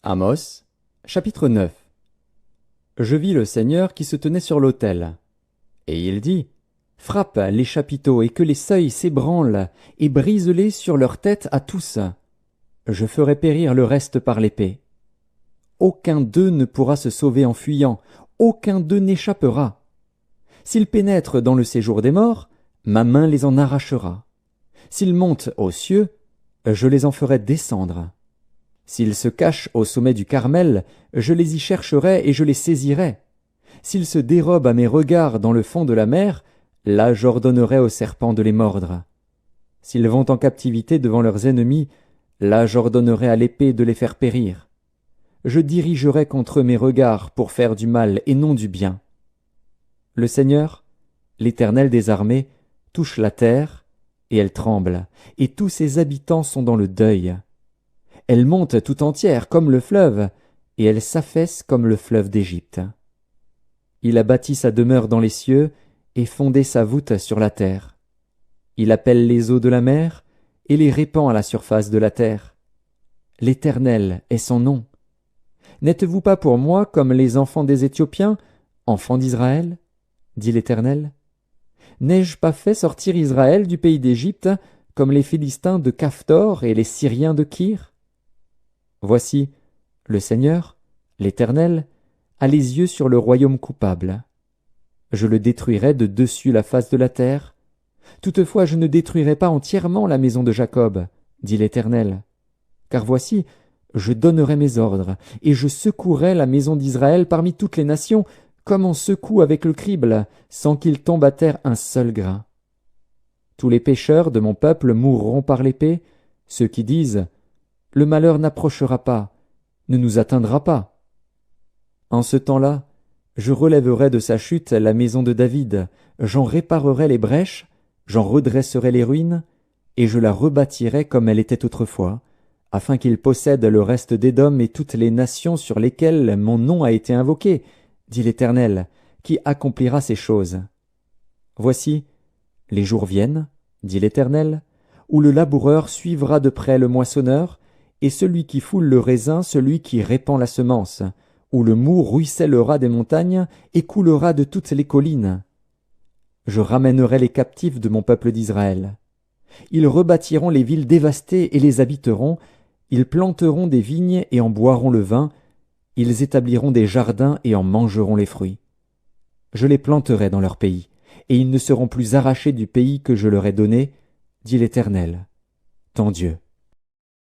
Amos, chapitre 9. Je vis le Seigneur qui se tenait sur l'autel. Et il dit, frappe les chapiteaux et que les seuils s'ébranlent, et brise-les sur leur tête à tous. Je ferai périr le reste par l'épée. Aucun d'eux ne pourra se sauver en fuyant, aucun d'eux n'échappera. S'ils pénètrent dans le séjour des morts, ma main les en arrachera. S'ils montent aux cieux, je les en ferai descendre. S'ils se cachent au sommet du Carmel, je les y chercherai et je les saisirai. S'ils se dérobent à mes regards dans le fond de la mer, là j'ordonnerai aux serpents de les mordre. S'ils vont en captivité devant leurs ennemis, là j'ordonnerai à l'épée de les faire périr. Je dirigerai contre eux mes regards pour faire du mal et non du bien. Le Seigneur, l'Éternel des armées, touche la terre, et elle tremble, et tous ses habitants sont dans le deuil. Elle monte tout entière comme le fleuve, et elle s'affaisse comme le fleuve d'Égypte. Il a bâti sa demeure dans les cieux, et fondé sa voûte sur la terre. Il appelle les eaux de la mer, et les répand à la surface de la terre. L'Éternel est son nom. N'êtes-vous pas pour moi comme les enfants des Éthiopiens, enfants d'Israël? Dit l'Éternel. N'ai-je pas fait sortir Israël du pays d'Égypte, comme les Philistins de Caphtor et les Syriens de Kir? Voici, le Seigneur, l'Éternel, a les yeux sur le royaume coupable. Je le détruirai de dessus la face de la terre. Toutefois je ne détruirai pas entièrement la maison de Jacob, dit l'Éternel. Car voici, je donnerai mes ordres, et je secouerai la maison d'Israël parmi toutes les nations, comme on secoue avec le crible, sans qu'il tombe à terre un seul grain. Tous les pécheurs de mon peuple mourront par l'épée, ceux qui disent « Le malheur n'approchera pas, ne nous atteindra pas ». En ce temps-là, je relèverai de sa chute la maison de David, j'en réparerai les brèches, j'en redresserai les ruines, et je la rebâtirai comme elle était autrefois, afin qu'il possède le reste d'Édom et toutes les nations sur lesquelles mon nom a été invoqué, dit l'Éternel, qui accomplira ces choses. Voici, les jours viennent, dit l'Éternel, où le laboureur suivra de près le moissonneur, et celui qui foule le raisin, celui qui répand la semence, où le moût ruissellera des montagnes et coulera de toutes les collines. Je ramènerai les captifs de mon peuple d'Israël. Ils rebâtiront les villes dévastées et les habiteront, ils planteront des vignes et en boiront le vin, ils établiront des jardins et en mangeront les fruits. Je les planterai dans leur pays, et ils ne seront plus arrachés du pays que je leur ai donné, dit l'Éternel, ton Dieu.